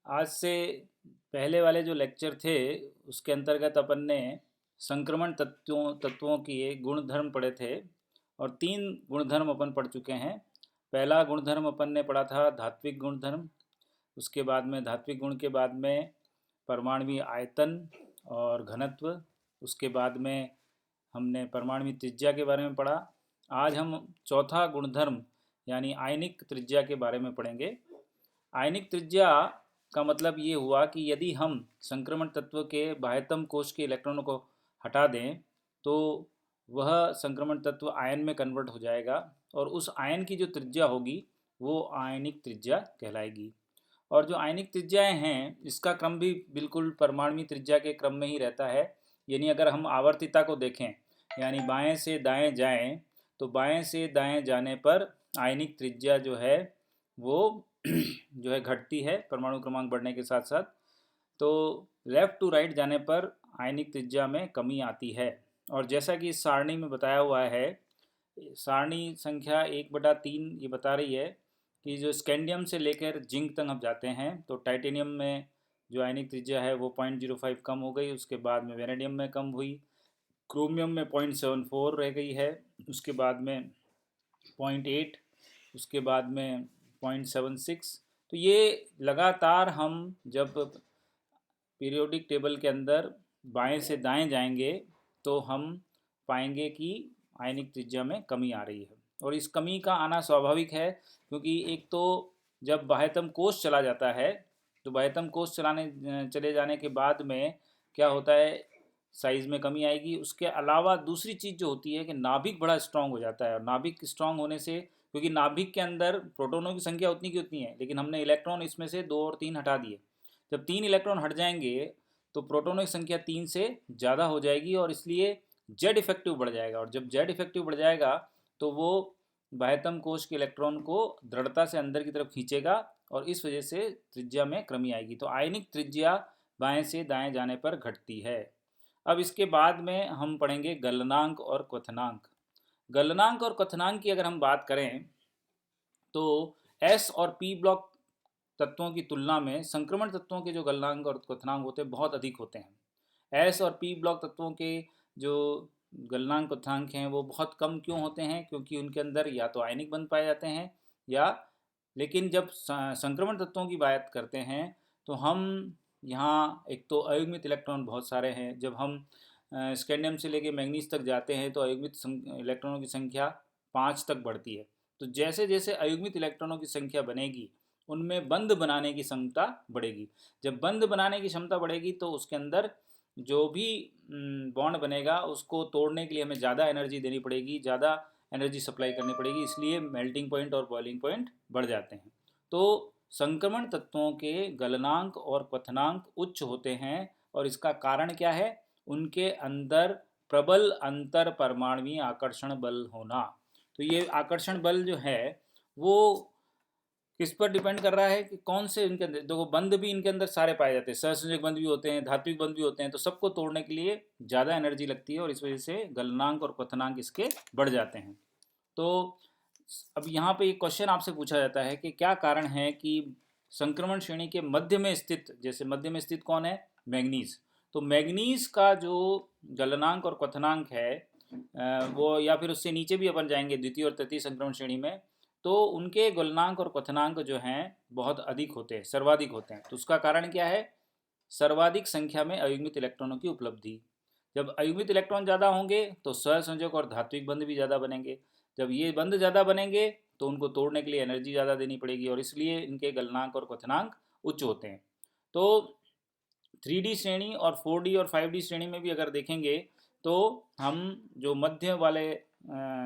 आज से पहले वाले जो लेक्चर थे उसके अंतर्गत अपन ने संक्रमण तत्वों की गुणधर्म पढ़े थे और 3 गुणधर्म अपन पढ़ चुके हैं। पहला गुणधर्म अपन ने पढ़ा था धात्विक गुणधर्म। उसके बाद में धात्विक गुण के बाद में परमाणु आयतन और घनत्व। उसके बाद में हमने परमाणु त्रिज्या के बारे में पढ़ा। आज हम चौथा गुणधर्म यानी आयनिक त्रिज्या के बारे में पढ़ेंगे। आयनिक त्रिज्या का मतलब ये हुआ कि यदि हम संक्रमण तत्व के बाह्यतम कोश के इलेक्ट्रॉनों को हटा दें तो वह संक्रमण तत्व आयन में कन्वर्ट हो जाएगा और उस आयन की जो त्रिज्या होगी वो आयनिक त्रिज्या कहलाएगी। और जो आयनिक त्रिज्याएं हैं इसका क्रम भी बिल्कुल परमाणु त्रिज्या के क्रम में ही रहता है। यानी अगर हम आवर्तिता को देखें यानी बाएं से दाएं जाएं तो बाएं से दाएं जाने पर आयनिक त्रिज्या जो है वो जो है घटती है परमाणु क्रमांक बढ़ने के साथ साथ। तो लेफ़्ट टू राइट जाने पर आयनिक त्रिज्या में कमी आती है। और जैसा कि इस सारणी में बताया हुआ है, सारणी संख्या 1/3 ये बता रही है कि जो स्कैंडियम से लेकर जिंक तक हम जाते हैं तो टाइटेनियम में जो आयनिक त्रिज्या है वो 0.05 कम हो गई। उसके बाद में वेनेडियम में कम हुई, क्रोमियम में 0.74 रह गई है, उसके बाद में 0.8, उसके बाद में 0.76। तो ये लगातार हम जब पीरियोडिक टेबल के अंदर बाएं से दाएं जाएंगे तो हम पाएंगे कि आयनिक त्रिज्या में कमी आ रही है। और इस कमी का आना स्वाभाविक है क्योंकि एक तो जब बाह्यतम कोश चला जाता है तो बाह्यतम कोश चले जाने के बाद में क्या होता है, साइज़ में कमी आएगी। उसके अलावा दूसरी चीज़ जो होती है कि नाभिक बड़ा स्ट्रांग हो जाता है और नाभिक स्ट्रांग होने से, क्योंकि नाभिक के अंदर प्रोटॉनों की संख्या उतनी की उतनी है लेकिन हमने इलेक्ट्रॉन इसमें से 2 और 3 हटा दिए। जब 3 इलेक्ट्रॉन हट जाएंगे तो प्रोटॉनों की संख्या 3 से ज़्यादा हो जाएगी और इसलिए जेड इफेक्टिव बढ़ जाएगा। और जब जेड इफेक्टिव बढ़ जाएगा तो वो बाह्यतम कोश के इलेक्ट्रॉन को दृढ़ता से अंदर की तरफ खींचेगा और इस वजह से त्रिज्या में कमी आएगी। तो आयनिक त्रिज्या बाएं से दाएं जाने पर घटती है। अब इसके बाद में हम पढ़ेंगे गलनांक और क्वथनांक। गलनांक और क्वथनांक की अगर हम बात करें तो एस और पी ब्लॉक तत्वों की तुलना में संक्रमण तत्वों के जो गलनांक और क्वथनांक होते हैं बहुत अधिक होते हैं। एस और पी ब्लॉक तत्वों के जो गलनांक क्वथनांक हैं वो बहुत कम क्यों होते हैं? क्योंकि उनके अंदर या तो आयनिक बंध पाए जाते हैं या, लेकिन जब संक्रमण तत्वों की बात करते हैं तो हम यहाँ एक तो अयुग्मित इलेक्ट्रॉन बहुत सारे हैं। जब हम स्कैंडियम से लेके मैग्नीज तक जाते हैं तो अयुग्मित इलेक्ट्रॉनों की संख्या 5 तक बढ़ती है। तो जैसे जैसे अयुग्मित इलेक्ट्रॉनों की संख्या बनेगी उनमें बंध बनाने की क्षमता बढ़ेगी। जब बंध बनाने की क्षमता बढ़ेगी तो उसके अंदर जो भी बॉन्ड बनेगा उसको तोड़ने के लिए हमें ज़्यादा एनर्जी देनी पड़ेगी, ज़्यादा एनर्जी सप्लाई करनी पड़ेगी, इसलिए मेल्टिंग पॉइंट और बॉइलिंग पॉइंट बढ़ जाते हैं। तो संक्रमण तत्वों के गलनांक और क्वथनांक उच्च होते हैं और इसका कारण क्या है? उनके अंदर प्रबल अंतर परमाणुवीय आकर्षण बल होना। तो ये आकर्षण बल जो है वो किस पर डिपेंड कर रहा है कि कौन से इनके अंदर, देखो बंध भी इनके अंदर सारे पाए जाते हैं, सहसंयोजक बंध भी होते हैं, धात्विक बंध भी होते हैं, तो सबको तोड़ने के लिए ज़्यादा एनर्जी लगती है और इस वजह से गलनांक और क्वथनांक इसके बढ़ जाते हैं। तो अब यहाँ पे एक क्वेश्चन आपसे पूछा जाता है कि क्या कारण है कि संक्रमण श्रेणी के मध्य में स्थित, जैसे मध्य में स्थित कौन है? मैग्नीज। तो मैग्नीज का जो गलनांक और क्वथनांक है वो, या फिर उससे नीचे भी अपन जाएंगे द्वितीय और तृतीय संक्रमण श्रेणी में, तो उनके गलनांक और क्वथनांक जो हैं बहुत अधिक होते हैं, सर्वाधिक होते हैं। तो उसका कारण क्या है? सर्वाधिक संख्या में अयुग्मित इलेक्ट्रॉनों की उपलब्धि। जब अयुग्मित इलेक्ट्रॉन ज़्यादा होंगे तो सहसंयोजक और धात्विक बंध भी ज़्यादा बनेंगे। जब ये बंध ज़्यादा बनेंगे तो उनको तोड़ने के लिए एनर्जी ज़्यादा देनी पड़ेगी और इसलिए इनके गलनांक और क्वथनांक उच्च होते हैं। तो 3D श्रेणी और 4D और 5D श्रेणी में भी अगर देखेंगे तो हम जो मध्य वाले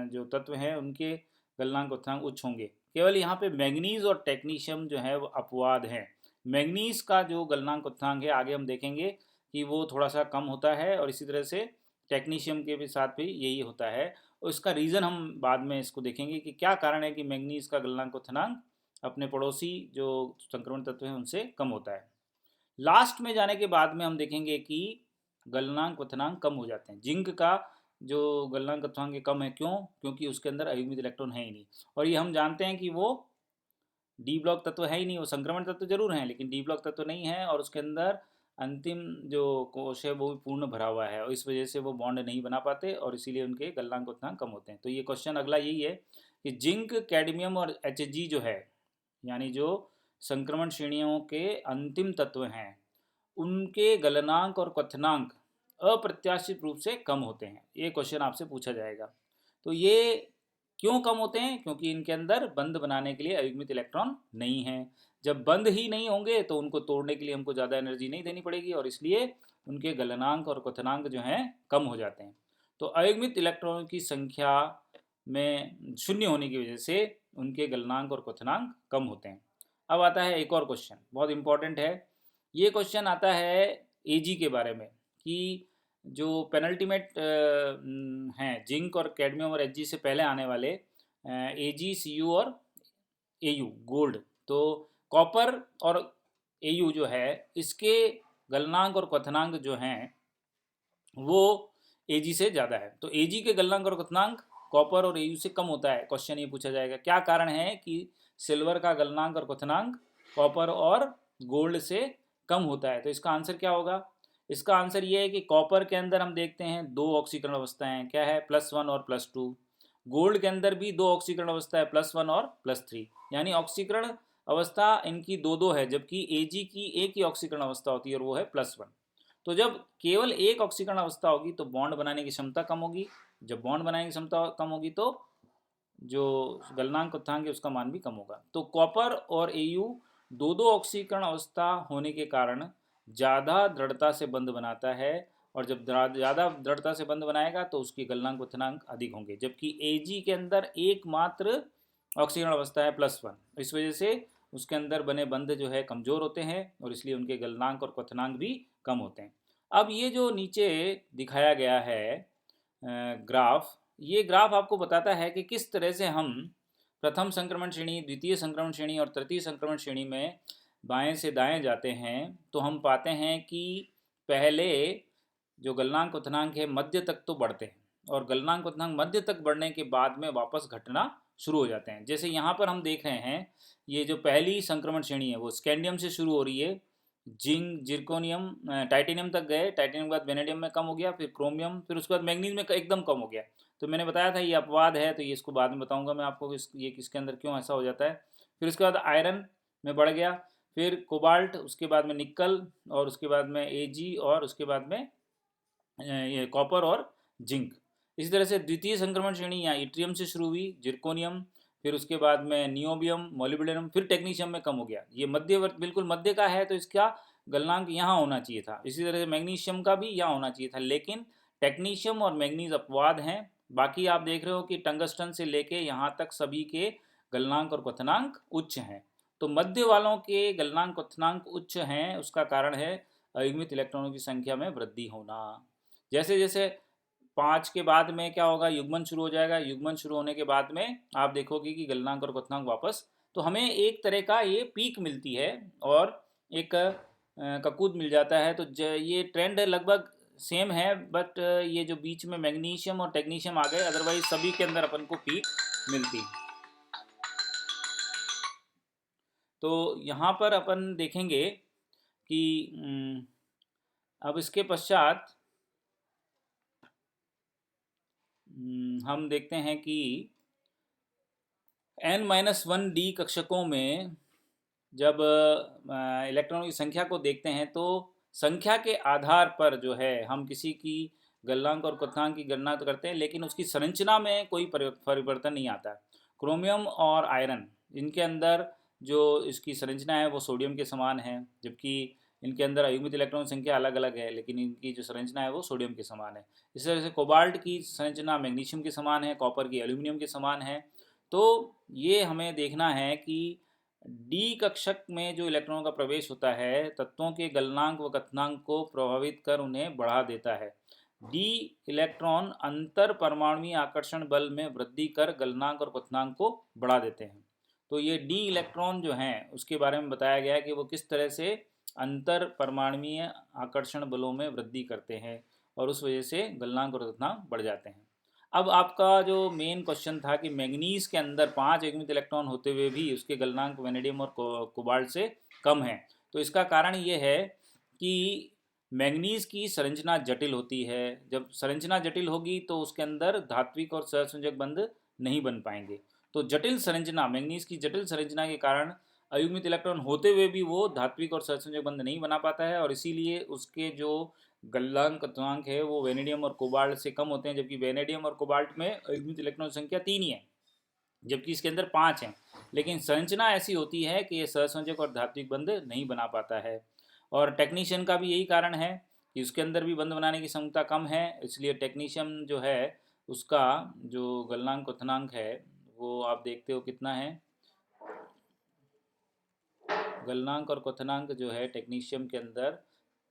जो तत्व हैं उनके गलनांक क्वथनांक उच्च होंगे। केवल यहाँ पे मैग्नीज और टेक्नीशियम जो है वो अपवाद हैं। मैग्नीज का जो गलनांक क्वथनांक है आगे हम देखेंगे कि वो थोड़ा सा कम होता है और इसी तरह से टेक्नीशियम के भी साथ भी यही होता है। और इसका रीज़न हम बाद में इसको देखेंगे कि क्या कारण है कि मैग्नीज का गलनांक क्वथनांक अपने पड़ोसी जो संक्रमण तत्व हैं उनसे कम होता है। लास्ट में जाने के बाद में हम देखेंगे कि गलनांक क्वथनांक कम हो जाते हैं। जिंक का जो गलनांक क्वथनांक कम है, क्यों? क्योंकि उसके अंदर अयुग्मित इलेक्ट्रॉन है ही नहीं और ये हम जानते हैं कि वो डी ब्लॉक तत्व है ही नहीं, वो संक्रमण तत्व जरूर हैं लेकिन डी ब्लॉक तत्व नहीं है, और उसके अंदर अंतिम जो कोश है वो भी पूर्ण भरा हुआ है, और इस वजह से वो बॉन्ड नहीं बना पाते और इसीलिए उनके गलनांक उतना कम होते हैं। तो ये क्वेश्चन अगला यही है कि जिंक, कैडमियम और Hg जो है, यानी जो संक्रमण श्रेणियों के अंतिम तत्व हैं, उनके गलनांक और क्वथनांक अप्रत्याशित रूप से कम होते हैं। ये क्वेश्चन आपसे पूछा जाएगा। तो ये क्यों कम होते हैं? क्योंकि इनके अंदर बंध बनाने के लिए अयुग्मित इलेक्ट्रॉन नहीं है। जब बंध ही नहीं होंगे तो उनको तोड़ने के लिए हमको ज़्यादा एनर्जी नहीं देनी पड़ेगी और इसलिए उनके गलनांक और क्वथनांक जो हैं कम हो जाते हैं। तो अयुग्मित इलेक्ट्रॉनों की संख्या में शून्य होने की वजह से उनके गलनांक और क्वथनांक कम होते हैं। अब आता है एक और क्वेश्चन, बहुत इंपॉर्टेंट है। ये क्वेश्चन आता है Ag के बारे में कि जो पेनल्टीमेट हैं जिंक और कैडमियम और Hg से पहले आने वाले Ag, Cu और Au गोल्ड, तो कॉपर और Au जो है इसके गलनांक और क्वथनांक जो हैं वो Ag से ज़्यादा है। तो Ag के गलनांक और क्वथनांक कॉपर और Au से कम होता है। क्वेश्चन ये पूछा जाएगा क्या कारण है कि सिल्वर का गलनांक और क्वथनांक कॉपर और गोल्ड से कम होता है? तो इसका आंसर क्या होगा? इसका आंसर ये है कि कॉपर के अंदर हम देखते हैं दो ऑक्सीकरण अवस्थाएं हैं, क्या है, +1 और +2। गोल्ड के अंदर भी दो ऑक्सीकरण अवस्था है, +1 और +3, यानी ऑक्सीकरण अवस्था इनकी दो दो है, जबकि Ag की एक ही ऑक्सीकरण अवस्था होती है और वो है +1। तो जब केवल एक ऑक्सीकरण अवस्था होगी तो बॉन्ड बनाने की क्षमता कम होगी, जब बॉन्ड बनाने की क्षमता कम होगी तो जो गलनांक क्वथनांक है उसका मान भी कम होगा। तो कॉपर और Au दो दो ऑक्सीकरण अवस्था होने के कारण ज़्यादा दृढ़ता से बंध बनाता है, और जब ज़्यादा दृढ़ता से बंध बनाएगा तो उसकी गलनांक क्वथनांक अधिक होंगे, जबकि Ag के अंदर एकमात्र ऑक्सीकरण अवस्था है +1। इस वजह से उसके अंदर बने बंध जो है कमज़ोर होते हैं और इसलिए उनके गलनांक और क्वथनांक भी कम होते हैं। अब ये जो नीचे दिखाया गया है ग्राफ, ये ग्राफ आपको बताता है कि किस तरह से हम प्रथम संक्रमण श्रेणी, द्वितीय संक्रमण श्रेणी और तृतीय संक्रमण श्रेणी में बाएं से दाएं जाते हैं तो हम पाते हैं कि पहले जो गलनांक क्वथनांक है मध्य तक तो बढ़ते हैं और गलनांक क्वथनांक मध्य तक बढ़ने के बाद में वापस घटना शुरू हो जाते हैं। जैसे यहाँ पर हम देख रहे हैं, ये जो पहली संक्रमण श्रेणी है वो स्कैंडियम से शुरू हो रही है, जिंक, जिर्कोनियम, टाइटेनियम तक गए, टाइटेनियम के बाद वेनेडियम में कम हो गया, फिर क्रोमियम, फिर उसके बाद मैग्नीज में एकदम कम हो गया। तो मैंने बताया था ये अपवाद है, तो ये इसको बाद में बताऊंगा मैं आपको ये किसके अंदर क्यों ऐसा हो जाता है। फिर उसके बाद आयरन में बढ़ गया, फिर कोबाल्ट, उसके बाद में निकल, और उसके बाद में Ag, और उसके बाद में ये कॉपर और जिंक। इसी तरह से द्वितीय संक्रमण श्रेणी यहाँ इट्रियम से शुरू हुई, जिर्कोनियम, फिर उसके बाद में नियोबियम, मोलिब्डेनम, फिर टेक्नीशियम में कम हो गया। ये मध्यवर्त बिल्कुल मध्य का है तो इसका गलनांक यहाँ होना चाहिए था। इसी तरह से मैग्नीशियम का भी यहाँ होना चाहिए था, लेकिन टेक्नीशियम और मैग्नीज अपवाद हैं। बाकी आप देख रहे हो कि टंगस्टन से लेके यहाँ तक सभी के गलनांक और क्वथनांक उच्च हैं। तो मध्य वालों के गलनांक क्वथनांक उच्च हैं, उसका कारण है अयुग्मित इलेक्ट्रॉनों की संख्या में वृद्धि होना। जैसे जैसे 5 के बाद में क्या होगा, युग्मन शुरू हो जाएगा। युग्मन शुरू होने के बाद में आप देखोगे कि गलनांक और क्वथनांक वापस, तो हमें एक तरह का ये पीक मिलती है और एक ककूद मिल जाता है। तो ये ट्रेंड लगभग सेम है, बट ये जो बीच में मैग्नीशियम और टेक्नीशियम आ गए, अदरवाइज सभी के अंदर अपन को पीक मिलती। तो यहाँ पर अपन देखेंगे कि अब इसके पश्चात हम देखते हैं कि n-1d कक्षकों में जब इलेक्ट्रॉनों की संख्या को देखते हैं तो संख्या के आधार पर जो है हम किसी की गलनांक और क्वथनांक की गणना तो करते हैं, लेकिन उसकी संरचना में कोई परिवर्तन नहीं आता। क्रोमियम और आयरन, इनके अंदर जो इसकी संरचना है वो सोडियम के समान है, जबकि इनके अंदर अयुग्मित इलेक्ट्रॉन संख्या अलग अलग है, लेकिन इनकी जो संरचना है वो सोडियम के समान है। इस तरह से कोबाल्ट की संरचना मैग्नीशियम के समान है, कॉपर की एल्यूमिनियम के समान है। तो ये हमें देखना है कि डी कक्षक में जो इलेक्ट्रॉनों का प्रवेश होता है तत्वों के गलनांक व क्वथनांक को प्रभावित कर उन्हें बढ़ा देता है। डी इलेक्ट्रॉन अंतर परमाणुीय आकर्षण बल में वृद्धि कर गलनांक और क्वथनांक को बढ़ा देते हैं। तो ये डी इलेक्ट्रॉन जो हैं उसके बारे में बताया गया है कि वो किस तरह से अंतर परमाणुीय आकर्षण बलों में वृद्धि करते हैं और उस वजह से गलनांक और क्वथनांक बढ़ जाते हैं। अब आपका जो मेन क्वेश्चन था कि मैंगनीज के अंदर 5 युग्मित इलेक्ट्रॉन होते हुए भी उसके गलनांक वेनेडियम और कोबाल्ट से कम है। तो इसका कारण ये है कि मैंगनीज की संरचना जटिल होती है। जब संरचना जटिल होगी तो उसके अंदर धात्विक और सहसंयोजक बंध नहीं बन पाएंगे। तो जटिल संरचना, मैंगनीज की जटिल संरचना के कारण अयुग्मित इलेक्ट्रॉन होते हुए भी वो धात्विक और सहसंयोजक बंध नहीं बना पाता है, और इसीलिए उसके जो गलनांक क्वथनांक है वो वेनेडियम और कोबाल्ट से कम होते हैं, जबकि वेनेडियम और कोबाल्ट में अयुग्मित इलेक्ट्रॉन संख्या 3 ही है, जबकि इसके अंदर 5 हैं। लेकिन संरचना ऐसी होती है कि ये सहसंयोजक और धात्विक बंध नहीं बना पाता है। और टेक्नीशियन का भी यही कारण है कि उसके अंदर भी बंध बनाने की क्षमता कम है, इसलिए टेक्नीशियन जो है उसका जो गलनांक क्वथनांक है वो आप देखते हो कितना है। गलनांक और क्वथनांक जो है टेक्नीशियम के अंदर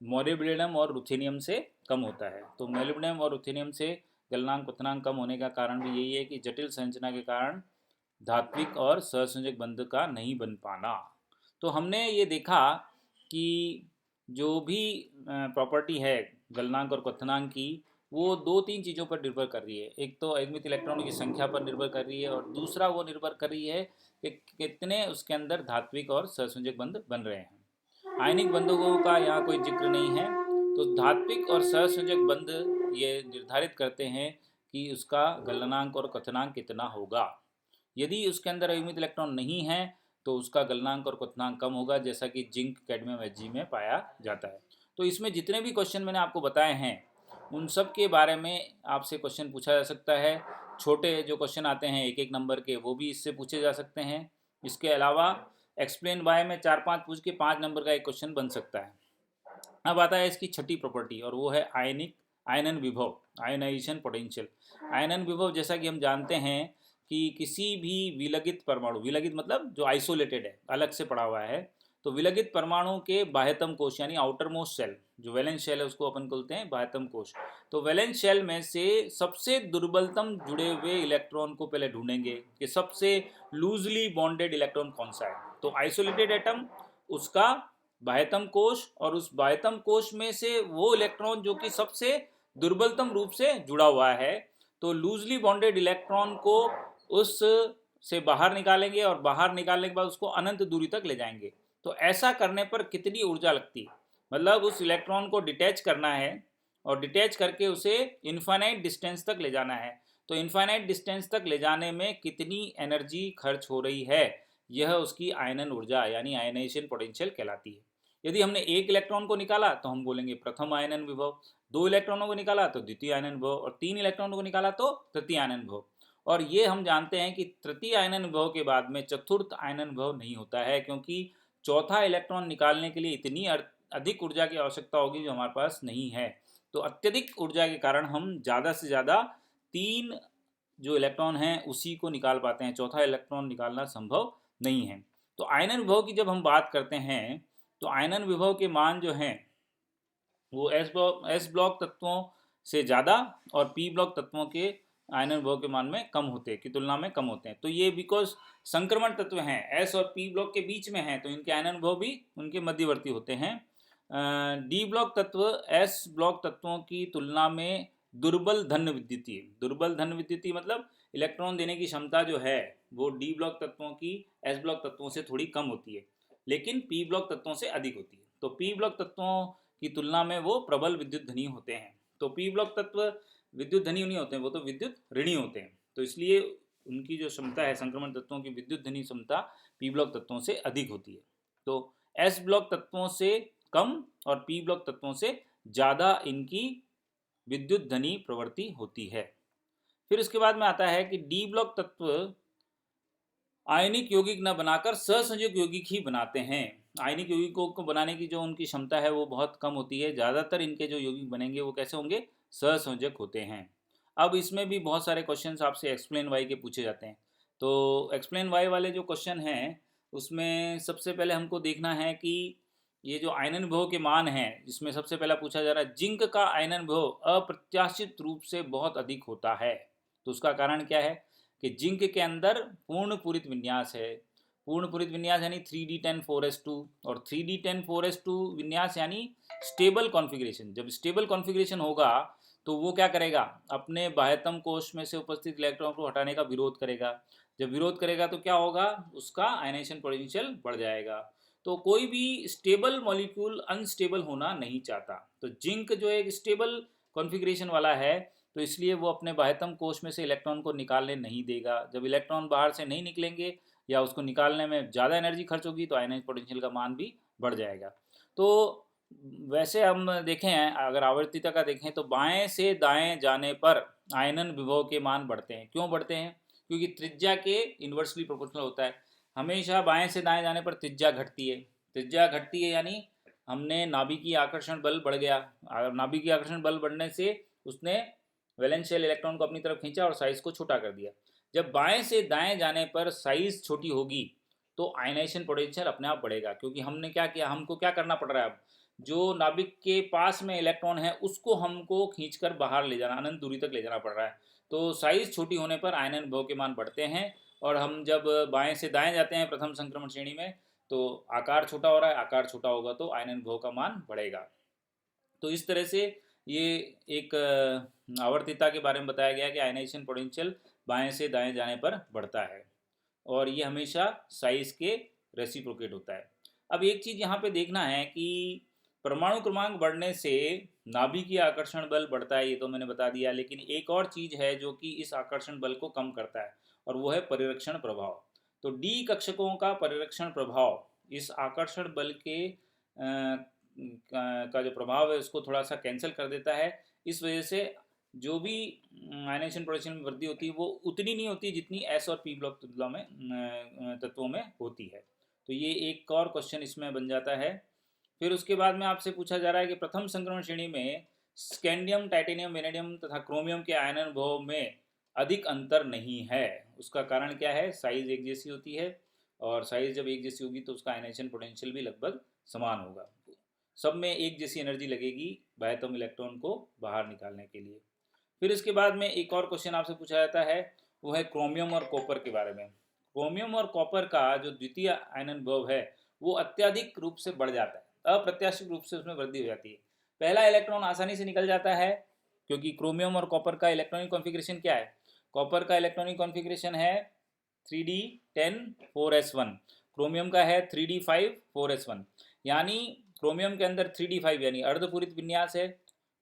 मोलिब्डेनम और रुथेनियम से कम होता है। तो मोलिब्डेनम और रुथेनियम से गलनांक क्वथनांक कम होने का कारण भी यही है कि जटिल संरचना के कारण धात्विक और सहसंयोजक बंध का नहीं बन पाना। तो हमने ये देखा कि जो भी प्रॉपर्टी है गलनांक और क्वथनांक की, वो 2-3 चीज़ों पर निर्भर कर रही है। एक तो अयुग्मित इलेक्ट्रॉनों की संख्या पर निर्भर कर रही है, और दूसरा वो निर्भर कर रही है कि कितने उसके अंदर धात्विक और सहसंयोजक बंध बन रहे हैं। आयनिक बंधकों का यहाँ कोई जिक्र नहीं है। तो धात्विक और सहसंयोजक बंध ये निर्धारित करते हैं कि उसका गलनांक और क्वथनांक कितना होगा। यदि उसके अंदर अयुग्मित इलेक्ट्रॉन नहीं है तो उसका गलनांक और क्वथनांक कम होगा, जैसा कि जिंक, कैडमियम, Hg में पाया जाता है। तो इसमें जितने भी क्वेश्चन मैंने आपको बताए हैं उन सब के बारे में आपसे क्वेश्चन पूछा जा सकता है। छोटे जो क्वेश्चन आते हैं 1-1 नंबर के, वो भी इससे पूछे जा सकते हैं। इसके अलावा एक्सप्लेन वाई में 4-5 पूछ के 5 नंबर का एक क्वेश्चन बन सकता है। अब आता है इसकी छठी प्रॉपर्टी, और वो है आयनन विभव, आयनाइजेशन पोटेंशियल। आयनन विभव जैसा कि हम जानते हैं कि किसी भी विलगित परमाणु, विलगित मतलब जो आइसोलेटेड है, अलग से पड़ा हुआ है, तो विलगित परमाणु के बाह्यतम कोश यानी आउटर मोस्ट शेल, जो वैलेंस शेल है उसको अपन बोलते हैं बाह्यतम कोश। तो वैलेंस शेल में से सबसे दुर्बलतम जुड़े हुए इलेक्ट्रॉन को पहले ढूंढेंगे कि सबसे लूजली बॉन्डेड इलेक्ट्रॉन कौन सा है। तो आइसोलेटेड एटम, उसका बाह्यतम कोश, और उस बाह्यतम कोश में से वो इलेक्ट्रॉन जो कि सबसे दुर्बलतम रूप से जुड़ा हुआ है, तो लूजली बॉन्डेड इलेक्ट्रॉन को उस से बाहर निकालेंगे, और बाहर निकालने के बाद उसको अनंत दूरी तक ले जाएंगे। तो ऐसा करने पर कितनी ऊर्जा लगती है, मतलब उस इलेक्ट्रॉन को डिटैच करना है और डिटैच करके उसे इनफाइनाइट डिस्टेंस तक ले जाना है। तो इनफाइनाइट डिस्टेंस तक ले जाने में कितनी एनर्जी खर्च हो रही है, यह उसकी आयनन ऊर्जा यानी आयनाइजेशन पोटेंशियल कहलाती है। यदि हमने एक इलेक्ट्रॉन को निकाला तो हम बोलेंगे प्रथम आयनन विभव, 2 इलेक्ट्रॉनों को निकाला तो द्वितीय आयनन विभव, और 3 इलेक्ट्रॉनों को निकाला तो तृतीय आयनन विभव। और ये हम जानते हैं कि तृतीय आयनन विभव के बाद में चतुर्थ आयनन विभव नहीं होता है, क्योंकि चौथा इलेक्ट्रॉन निकालने के लिए इतनी अधिक ऊर्जा की आवश्यकता होगी जो हमारे पास नहीं है। तो अत्यधिक ऊर्जा के कारण हम ज़्यादा से ज़्यादा 3 जो इलेक्ट्रॉन हैं उसी को निकाल पाते हैं, चौथा इलेक्ट्रॉन निकालना संभव नहीं है। तो आयनन विभव की जब हम बात करते हैं तो आयनन विभव के मान जो हैं वो एस ब्लॉक तत्वों से ज़्यादा और पी ब्लॉक तत्वों के आयनन विभव के मान में कम होते हैं, की तुलना में कम होते हैं। तो ये बिकॉज संक्रमण तत्व हैं, एस और पी ब्लॉक के बीच में हैं, तो इनके आयनन विभव भी उनके मध्यवर्ती होते हैं। डी ब्लॉक तत्व एस ब्लॉक तत्वों की तुलना में दुर्बल धन विद्युतीय, दुर्बल धन विद्युतीय मतलब इलेक्ट्रॉन देने की क्षमता जो है वो डी ब्लॉक तत्वों की एस ब्लॉक तत्वों से थोड़ी कम होती है, लेकिन पी ब्लॉक तत्वों से अधिक होती है। तो पी ब्लॉक तत्वों की तुलना में वो प्रबल विद्युत धनी होते हैं। तो पी ब्लॉक तत्व विद्युत धनी नहीं होते हैं, वो तो विद्युत ऋणी होते हैं। तो इसलिए उनकी जो क्षमता है संक्रमण तत्वों की विद्युत धनी क्षमता पी ब्लॉक तत्वों से अधिक होती है। तो एस ब्लॉक तत्वों से कम और पी ब्लॉक तत्वों से ज़्यादा इनकी विद्युत धनी प्रवृत्ति होती है। फिर इसके बाद में आता है कि डी ब्लॉक तत्व आयनिक यौगिक न बनाकर सहसंयोजक यौगिक ही बनाते हैं। आयनिक यौगिकों को बनाने की जो उनकी क्षमता है वो बहुत कम होती है। ज़्यादातर इनके जो यौगिक बनेंगे वो कैसे होंगे, सहसंयोजक होते हैं। अब इसमें भी बहुत सारे क्वेश्चंस आपसे एक्सप्लेन वाई के पूछे जाते हैं। तो एक्सप्लेन वाई वाले जो क्वेश्चन हैं उसमें सबसे पहले हमको देखना है कि ये जो आयनन विभव के मान हैं, जिसमें सबसे पहला पूछा जा रहा है जिंक का आयनन विभव अप्रत्याशित रूप से बहुत अधिक होता है। तो उसका कारण क्या है कि जिंक के अंदर पूर्ण पूरित विन्यास है। पूर्ण पूरित विन्यास यानी 3d10 4s2, और 3d10 4s2 विन्यास यानी स्टेबल कॉन्फ़िगरेशन। जब स्टेबल कॉन्फ़िगरेशन होगा तो वो क्या करेगा, अपने बाह्यतम कोश में से उपस्थित इलेक्ट्रॉन को हटाने का विरोध करेगा। जब विरोध करेगा तो क्या होगा, उसका आयनाइजेशन पोटेंशियल बढ़ जाएगा। तो कोई भी स्टेबल मॉलिक्यूल अनस्टेबल होना नहीं चाहता। तो जिंक जो एक स्टेबल कॉन्फ़िगरेशन वाला है, तो इसलिए वो अपने बाह्यतम कोश में से इलेक्ट्रॉन को निकालने नहीं देगा। जब इलेक्ट्रॉन बाहर से नहीं निकलेंगे या उसको निकालने में ज़्यादा एनर्जी खर्च होगी तो आयनाइज पोटेंशियल का मान भी बढ़ जाएगा। तो वैसे हम देखें, अगर आवर्तिता का देखें तो बाएं से दाएं जाने पर आयनन विभव के मान बढ़ते हैं। क्यों बढ़ते हैं, क्योंकि त्रिज्या के इन्वर्सली प्रोपोर्शनल होता है। हमेशा बाएं से दाएं जाने पर त्रिज्या घटती है। त्रिज्या घटती है यानी हमने नाभिकीय आकर्षण बल बढ़ गया। नाभिकीय आकर्षण बल बढ़ने से उसने वैलेंस शेल इलेक्ट्रॉन को अपनी तरफ खींचा और साइज को छोटा कर दिया। जब बाएं से दाएं जाने पर साइज छोटी होगी तो आयनाइजेशन पोटेंशियल अपने आप बढ़ेगा, क्योंकि हमने क्या किया, हमको क्या करना पड़ रहा है, अब जो नाभिक के पास में इलेक्ट्रॉन है उसको हमको खींचकर बाहर ले जाना, अनंत दूरी तक ले जाना पड़ रहा है। तो साइज छोटी होने पर आयनन विभव के मान बढ़ते हैं। और हम जब बाएं से दाएं जाते हैं प्रथम संक्रमण श्रेणी में तो आकार छोटा हो रहा है, आकार छोटा होगा तो आयनन विभव का मान बढ़ेगा। तो इस तरह से ये एक आवर्तिता के बारे में बताया गया कि आयनाइजेशन पोटेंशियल बाएं से दाएं जाने पर बढ़ता है और ये हमेशा साइज के रेसिप्रोकेट होता है। अब एक चीज़ यहाँ पे देखना है कि परमाणु क्रमांक बढ़ने से नाभिकीय आकर्षण बल बढ़ता है, ये तो मैंने बता दिया। लेकिन एक और चीज़ है जो कि इस आकर्षण बल को कम करता है और वो है परिरक्षण प्रभाव। तो डी कक्षकों का परिरक्षण प्रभाव इस आकर्षण बल के का जो प्रभाव है उसको थोड़ा सा कैंसिल कर देता है। इस वजह से जो भी आयनाइजेशन पोटेंशियल में वृद्धि होती है वो उतनी नहीं होती जितनी एस और पी ब्लॉक तुलना में तत्वों में होती है। तो ये एक और क्वेश्चन इसमें बन जाता है। फिर उसके बाद में आपसे पूछा जा रहा है कि प्रथम संक्रमण श्रेणी में स्कैंडियम, टाइटेनियम, वेनेडियम तथा क्रोमियम के आयनन भाव में अधिक अंतर नहीं है। उसका कारण क्या है, साइज एक जैसी होती है और साइज जब एक जैसी होगी तो उसका आयनाइजेशन पोटेंशियल भी लगभग समान होगा। सब में एक जैसी एनर्जी लगेगी बाह्यतम इलेक्ट्रॉन को बाहर निकालने के लिए। फिर इसके बाद में एक और क्वेश्चन आपसे पूछा जाता है, वो है क्रोमियम और कॉपर के बारे में। क्रोमियम और कॉपर का जो द्वितीय आयनन भाव है वो अत्यधिक रूप से बढ़ जाता है, अप्रत्याशित रूप से उसमें वृद्धि हो जाती है। पहला इलेक्ट्रॉन आसानी से निकल जाता है क्योंकि क्रोमियम और कॉपर का इलेक्ट्रॉनिक कॉन्फ़िगरेशन क्या है, कॉपर का इलेक्ट्रॉनिक कॉन्फ़िगरेशन है 3d10 4s1, क्रोमियम का है 3d5 4s1। यानी क्रोमियम के अंदर 3d5 यानी अर्धपूरित विन्यास है,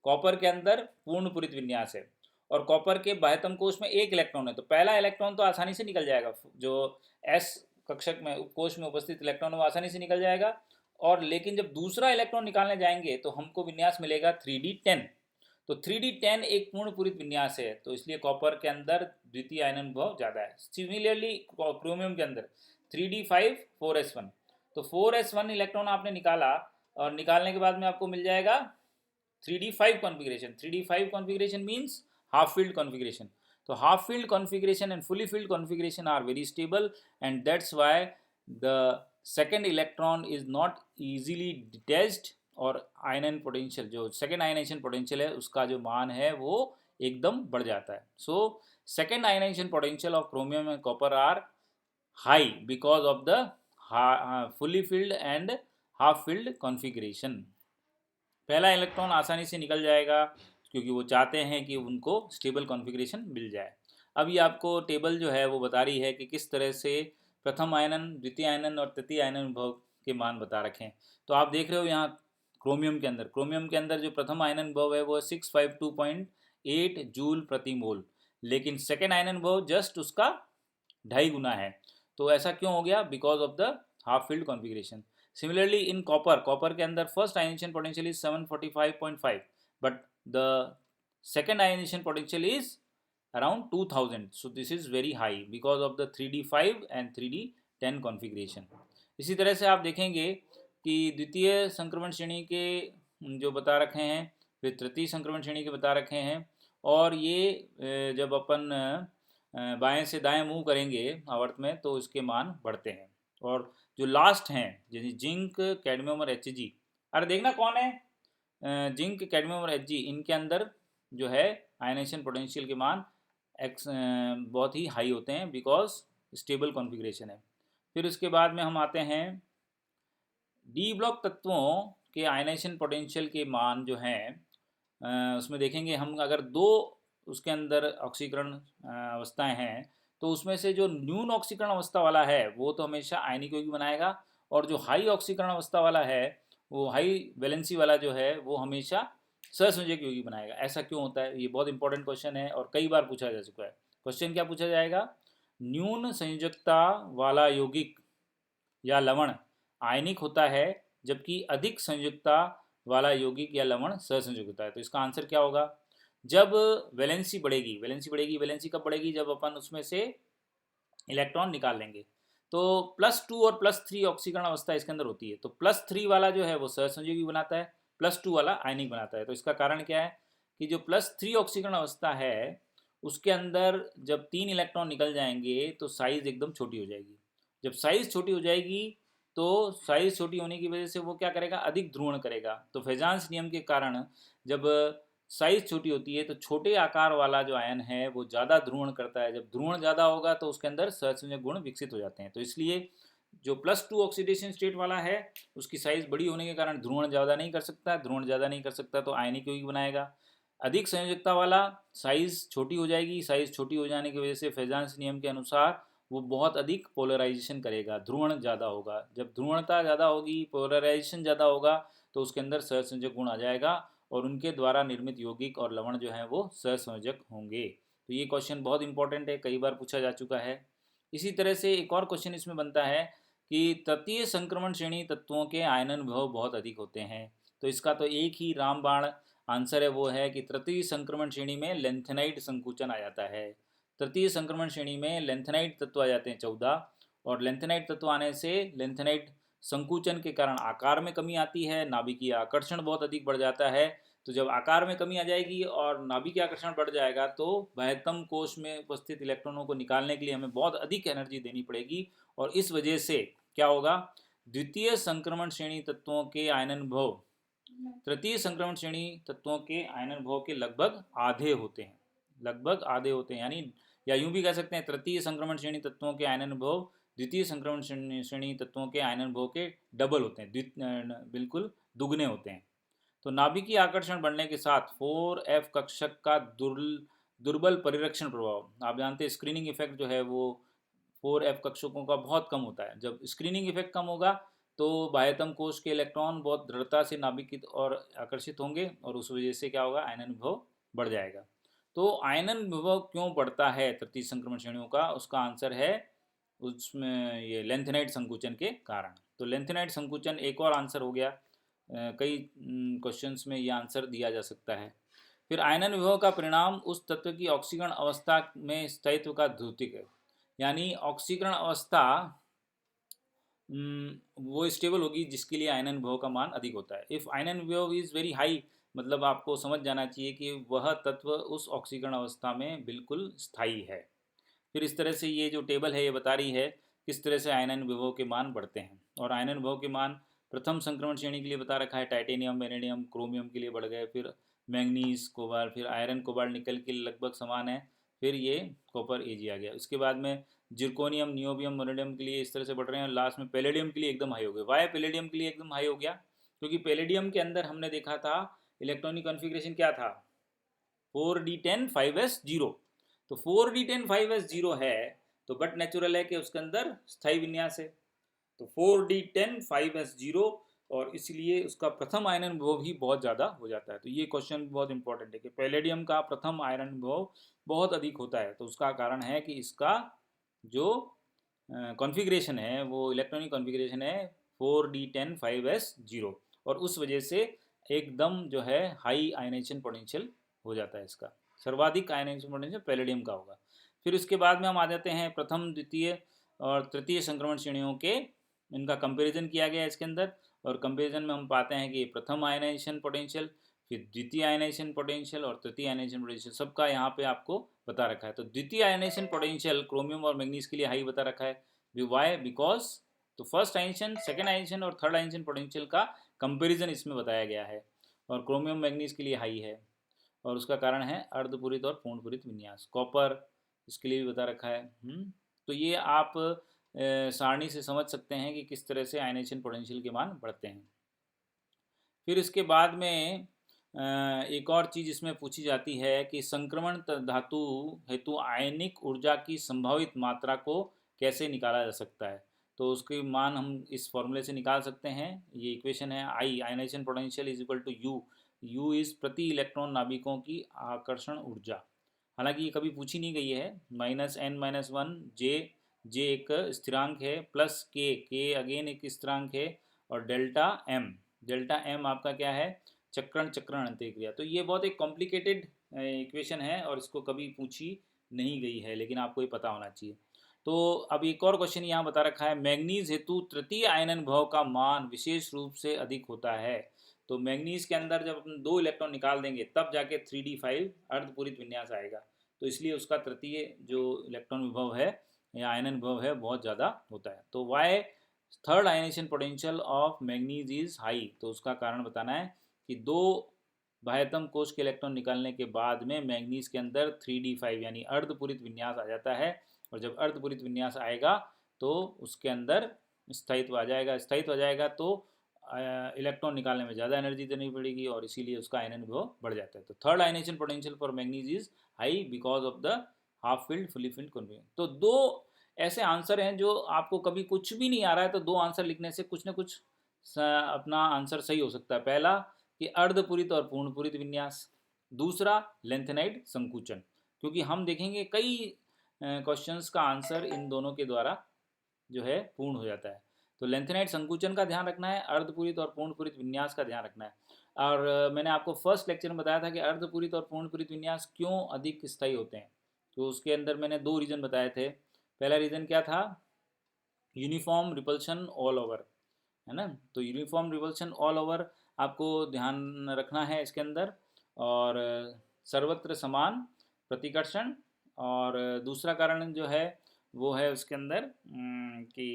कॉपर के अंदर पूर्ण पूरित विन्यास है और कॉपर के बाह्यतम कोश में एक इलेक्ट्रॉन है। तो पहला इलेक्ट्रॉन तो आसानी से निकल जाएगा, जो एस कक्षक में कोश में उपस्थित इलेक्ट्रॉन है वो आसानी से निकल जाएगा। और लेकिन जब दूसरा इलेक्ट्रॉन निकालने जाएंगे तो हमको विन्यास मिलेगा 3d10। तो 3d10 एक पूर्ण पूरित विन्यास है, तो इसलिए कॉपर के अंदर द्वितीय आयनन भाव ज़्यादा है। सिमिलरली क्रोमियम के अंदर 3d5 4s1, तो 4s1 इलेक्ट्रॉन आपने निकाला और निकालने के बाद में आपको मिल जाएगा 3d5 configuration. 3d5 configuration means half field configuration. तो half field configuration and fully field configuration are very stable and that's why the second electron is not easily detached और आयनन पोटेंशियल, जो सेकेंड आयनाइजेशन पोटेंशियल है उसका जो मान है वो एकदम बढ़ जाता है। So second ionization potential of chromium and copper are high because of the fully filled and half field configuration. पहला इलेक्ट्रॉन आसानी से निकल जाएगा क्योंकि वो चाहते हैं कि उनको स्टेबल कॉन्फ़िगरेशन मिल जाए। अब ये आपको टेबल जो है वो बता रही है कि किस तरह से प्रथम आयनन, द्वितीय आयनन और तृतीय आयनन विभव के मान बता रखे हैं। तो आप देख रहे हो यहाँ क्रोमियम के अंदर जो प्रथम आयनन विभव है वो 652.8 जूल प्रति मोल, लेकिन सेकेंड आयनन विभव जस्ट उसका 2.5 गुना है। तो ऐसा क्यों हो गया, because of the half field configuration. Similarly, in copper के अंदर first ionization potential is 745.5, but the second ionization potential is around 2000. So this is very high because of the 3d5 and 3d10 configuration. इसी तरह से आप देखेंगे कि द्वितीय संक्रमण श्रेणी के जो बता रखे हैं, फिर तृतीय संक्रमण श्रेणी के बता रखे हैं, और ये जब अपन बाएं से दाएं मूव करेंगे आवर्त में तो इसके मान बढ़ते हैं। और जो लास्ट हैं जैसे जिंक, कैडमियम और Hg, अरे देखना कौन है, जिंक, कैडमियम और Hg, इनके अंदर जो है आयनाइजेशन पोटेंशियल के मान बहुत ही हाई होते हैं बिकॉज स्टेबल कॉन्फ़िगरेशन है। फिर उसके बाद में हम आते हैं डी ब्लॉक तत्वों के आयनाइजेशन पोटेंशियल के मान जो हैं उसमें देखेंगे हम, अगर दो उसके अंदर ऑक्सीकरण अवस्थाएं हैं, तो उसमें से जो न्यून ऑक्सीकरण अवस्था वाला है वो तो हमेशा आयनिक यौगिक बनाएगा, और जो हाई ऑक्सीकरण अवस्था वाला है, वो हाई वैलेंसी वाला जो है, वो हमेशा सहसंयोजक यौगिक बनाएगा। ऐसा क्यों होता है? ये बहुत इंपॉर्टेंट क्वेश्चन है और कई बार पूछा जा चुका है। क्वेश्चन क्या पूछा जाएगा? न्यून संयोजकता वाला यौगिक या लवण आयनिक होता है, जबकि अधिक संयोजकता वाला यौगिक या लवण सहसंयोजक होता है। तो इसका आंसर क्या होगा? जब वैलेंसी बढ़ेगी, वैलेंसी कब बढ़ेगी? जब अपन उसमें से इलेक्ट्रॉन निकाल लेंगे। तो +2 और +3 ऑक्सीकरण अवस्था इसके अंदर होती है। तो +3 वाला जो है वो सहसंयोगी बनाता है, +2 वाला आयनिक बनाता है। तो इसका कारण क्या है कि जो +3 ऑक्सीकरण अवस्था है उसके अंदर जब 3 इलेक्ट्रॉन निकल जाएंगे तो साइज एकदम छोटी हो जाएगी। जब साइज छोटी हो जाएगी तो साइज छोटी होने की वजह से वो क्या करेगा? अधिक ध्रुवण करेगा। तो फेजांस नियम के कारण जब साइज छोटी होती है तो छोटे आकार वाला जो आयन है वो ज़्यादा ध्रुवण करता है। जब ध्रुवण ज़्यादा होगा तो उसके अंदर सहसंयोजक गुण विकसित हो जाते हैं। तो इसलिए जो +2 ऑक्सीडेशन स्टेट वाला है उसकी साइज बड़ी होने के कारण ध्रुवण ज़्यादा नहीं कर सकता, तो आयनिक यौगिक बनाएगा। अधिक संयोजकता वाला साइज छोटी हो जाएगी, साइज छोटी हो जाने की वजह से फेजांस नियम के अनुसार वो बहुत अधिक पोलराइजेशन करेगा, ध्रुवण ज़्यादा होगा। जब ध्रुवणता ज़्यादा होगी, पोलराइजेशन ज़्यादा होगा, तो उसके अंदर सहसंयोजक गुण आ जाएगा और उनके द्वारा निर्मित यौगिक और लवण जो हैं वो सहसंयोजक होंगे। तो ये क्वेश्चन बहुत इंपॉर्टेंट है, कई बार पूछा जा चुका है। इसी तरह से एक और क्वेश्चन इसमें बनता है कि तृतीय संक्रमण श्रेणी तत्वों के आयनन विभव बहुत अधिक होते हैं। तो इसका तो एक ही रामबाण आंसर है, वो है कि तृतीय संक्रमण श्रेणी में लेंथेनाइट संकुचन आ जाता है। तृतीय संक्रमण श्रेणी में लेंथेनाइट तत्व आ जाते हैं 14, और लेंथेनाइट तत्व आने से लेंथेनाइट संकुचन के कारण आकार में कमी आती है, नाभिकीय आकर्षण बहुत अधिक बढ़ जाता है। तो जब आकार में कमी आ जाएगी और नाभिकीय आकर्षण बढ़ जाएगा तो बाह्यतम कोश में उपस्थित इलेक्ट्रॉनों को निकालने के लिए हमें बहुत अधिक एनर्जी देनी पड़ेगी, और इस वजह से क्या होगा? द्वितीय संक्रमण श्रेणी तत्वों के आयनन भव तृतीय संक्रमण श्रेणी तत्वों के आयनन भव के लगभग आधे होते हैं, यानी या यूं भी कह सकते हैं तृतीय संक्रमण श्रेणी तत्वों के आयनन भव द्वितीय संक्रमण श्रेणी तत्वों के आयनन भव के डबल होते हैं, बिल्कुल दुगने होते हैं। तो नाभिकीय आकर्षण बढ़ने के साथ 4f कक्षक का दुर्बल परिरक्षण प्रभाव, आप जानते हैं स्क्रीनिंग इफेक्ट जो है वो 4f कक्षकों का बहुत कम होता है। जब स्क्रीनिंग इफेक्ट कम होगा तो बाह्यतम कोश के इलेक्ट्रॉन बहुत दृढ़ता से नाभिक की ओर आकर्षित होंगे, और उस वजह से क्या होगा? आयनन विभव बढ़ जाएगा। तो आयनन विभव क्यों बढ़ता है तृतीय संक्रमण श्रेणियों का? उसका आंसर है उसमें ये लेंथेनाइट संकुचन के कारण। तो लेंथेनाइट संकुचन एक और आंसर हो गया। कई क्वेश्चंस में ये आंसर दिया जा सकता है। फिर आयनन विभव का परिणाम उस तत्व की ऑक्सीकरण अवस्था में स्थायित्व का द्योतिक है, यानी ऑक्सीकरण अवस्था वो स्टेबल होगी जिसके लिए आयनन विभव का मान अधिक होता है। इफ़ आयनन विभव इज़ वेरी हाई, मतलब आपको समझ जाना चाहिए कि वह तत्व उस ऑक्सीकरण अवस्था में बिल्कुल स्थायी है। फिर इस तरह से ये जो टेबल है ये बता रही है किस तरह से आयनन विभव के मान बढ़ते हैं। और आयनन विभव के मान प्रथम संक्रमण श्रेणी के लिए बता रखा है, टाइटेनियम, वेनेडियम, क्रोमियम के लिए बढ़ गए, फिर मैंगनीज, कोबाल्ट, फिर आयरन, कोबाल्ट, निकल के लिए लगभग समान है, फिर ये कॉपर एजी आ गया। उसके बाद में जिरकोनियम, नियोबियम, मोनेडियम के लिए इस तरह से बढ़ रहे हैं, और लास्ट में पैलेडियम के लिए एकदम हाई हो गया। वाई पैलेडियम के लिए एकदम हाई हो गया? क्योंकि पैलेडियम के अंदर हमने देखा था इलेक्ट्रॉनिक कॉन्फ़िगरेशन क्या था? 4d10 5s0। तो 4d10 5s0 है तो बट नेचुरल है कि उसके अंदर स्थायी विन्यास है। तो 4d10 5s0, और इसलिए उसका प्रथम आयनन विभव भी बहुत ज़्यादा हो जाता है। तो ये क्वेश्चन बहुत इंपॉर्टेंट है कि पैलेडियम का प्रथम आयनन विभव बहुत अधिक होता है। तो उसका कारण है कि इसका जो कॉन्फ़िगरेशन है वो इलेक्ट्रॉनिक कॉन्फ़िगरेशन है 4d10 5s0, और उस वजह से एकदम जो है हाई आयनाइजेशन पोटेंशियल हो जाता है। इसका सर्वाधिक आयनाइजेशन पोटेंशियल पैलेडियम का होगा। फिर उसके बाद में हम आ जाते हैं प्रथम, द्वितीय और तृतीय संक्रमण श्रेणियों के, इनका कंपैरिजन किया गया है इसके अंदर, और कंपैरिजन में हम पाते हैं कि प्रथम आयनाइजेशन पोटेंशियल, फिर द्वितीय आयनाइजेशन पोटेंशियल और तृतीय आयनाइजेशन पोटेंशियल सबका यहाँ पे आपको बता रखा है। तो द्वितीय आयनाइजेशन पोटेंशियल क्रोमियम और मैग्नीज के लिए हाई बता रखा है। वाई? बिकॉज तो फर्स्ट आयनाइजेशन, सेकेंड आयनाइजेशन और थर्ड आयनाइजेशन पोटेंशियल का कंपेरिजन इसमें बताया गया है, और क्रोमियम मैग्नीज के लिए हाई है, और उसका कारण है अर्धपूरित और पूर्णपूरित विन्यास। कॉपर इसके लिए भी बता रखा है। तो ये आप सारणी से समझ सकते हैं कि किस तरह से आयनाइजेशन पोटेंशियल के मान बढ़ते हैं। फिर इसके बाद में एक और चीज़ इसमें पूछी जाती है कि संक्रमण धातु हेतु आयनिक ऊर्जा की संभावित मात्रा को कैसे निकाला जा सकता है। तो उसके मान हम इस फॉर्मूले से निकाल सकते हैं। ये इक्वेशन है I, ionization potential is equal to U. U is प्रति इलेक्ट्रॉन नाभिकों की आकर्षण ऊर्जा। हालांकि ये कभी पूछी नहीं गई है। -n-1 जे एक स्थिरांक है, प्लस के अगेन एक स्थिरांक है, और डेल्टा एम आपका क्या है, चक्रण अंत्यक्रिया। तो ये बहुत एक कॉम्प्लिकेटेड इक्वेशन है और इसको कभी पूछी नहीं गई है, लेकिन आपको ये पता होना चाहिए। तो अब एक और क्वेश्चन यहाँ बता रखा है, मैग्नीज हेतु तृतीय आयनन भव का मान विशेष रूप से अधिक होता है। तो मैग्नीज के अंदर जब अपन 2 इलेक्ट्रॉन निकाल देंगे तब जाके 3d5 अर्धपूरित विन्यास आएगा। तो इसलिए उसका तृतीय जो इलेक्ट्रॉन विभव है या आयनन विभव है बहुत ज़्यादा होता है। तो why third ionisation potential of manganese is high. तो उसका कारण बताना है कि 2 बाह्यतम कोश के इलेक्ट्रॉन निकालने के बाद में मैग्नीज के अंदर 3d5 यानी अर्धपूरित विन्यास आ जाता है। और जब अर्धपूरित विन्यास आएगा तो उसके अंदर स्थायित्व आ जाएगा तो इलेक्ट्रॉन निकालने में ज़्यादा एनर्जी देनी पड़ेगी और इसीलिए उसका आयनन विभव बढ़ जाता है। तो third ionisation potential for manganese is high because of the half field fully field convection. तो 2 ऐसे आंसर हैं जो आपको कभी कुछ भी नहीं आ रहा है तो 2 आंसर लिखने से कुछ ना कुछ अपना आंसर सही हो सकता है। पहला कि अर्धपूरित और पूर्णपूरित विन्यास, दूसरा लेंथेनाइड संकुचन। क्योंकि हम देखेंगे कई क्वेश्चंस का आंसर इन दोनों के द्वारा जो है पूर्ण हो जाता है। तो लेंथेनाइड संकुचन का ध्यान रखना है, अर्धपूरित और पूर्णपूरित विन्यास का ध्यान रखना है। और मैंने आपको फर्स्ट लेक्चर में बताया था कि अर्धपूरित और पूर्णपूरित विन्यास क्यों अधिक स्थायी होते हैं। तो उसके अंदर मैंने 2 रीज़न बताए थे। पहला रीज़न क्या था, यूनिफॉर्म रिपल्शन ऑल ओवर, है ना। तो यूनिफॉर्म रिपल्शन ऑल ओवर आपको ध्यान रखना है इसके अंदर, और सर्वत्र समान प्रतिकर्षण। और दूसरा कारण जो है वो है उसके अंदर कि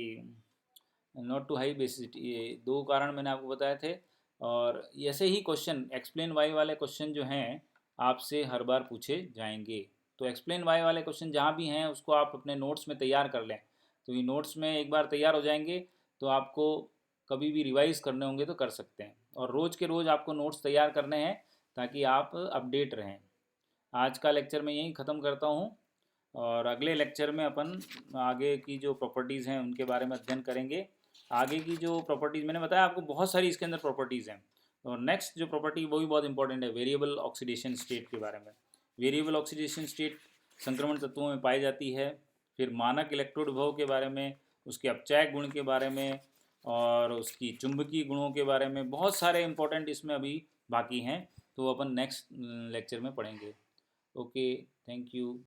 नॉट टू हाई बेसिसिटी। ये 2 कारण मैंने आपको बताए थे। और ऐसे ही क्वेश्चन एक्सप्लेन वाई वाले क्वेश्चन जो हैं आपसे हर बार पूछे जाएंगे। तो एक्सप्लेन वाई वाले क्वेश्चन जहाँ भी हैं उसको आप अपने नोट्स में तैयार कर लें। तो ये नोट्स में एक बार तैयार हो जाएंगे तो आपको कभी भी रिवाइज करने होंगे तो कर सकते हैं। और रोज़ के रोज़ आपको नोट्स तैयार करने हैं ताकि आप अपडेट रहें। आज का लेक्चर मैं यहीं ख़त्म करता हूँ और अगले लेक्चर में अपन आगे की जो प्रॉपर्टीज़ हैं उनके बारे में अध्ययन करेंगे। आगे की जो प्रॉपर्टीज़ मैंने बताया आपको बहुत सारी इसके अंदर प्रॉपर्टीज़ हैं। और नेक्स्ट जो प्रॉपर्टी वो भी बहुत इंपॉर्टेंट है, वेरिएबल ऑक्सीडेशन स्टेट के बारे में। वेरिएबल ऑक्सीडेशन स्टेट संक्रमण तत्वों में पाई जाती है। फिर मानक इलेक्ट्रोड विभव के बारे में, उसके अपचायक गुण के बारे में और उसकी चुंबकीय गुणों के बारे में बहुत सारे इंपॉर्टेंट इसमें अभी बाकी हैं। तो अपन नेक्स्ट लेक्चर में पढ़ेंगे। Okay, thank you.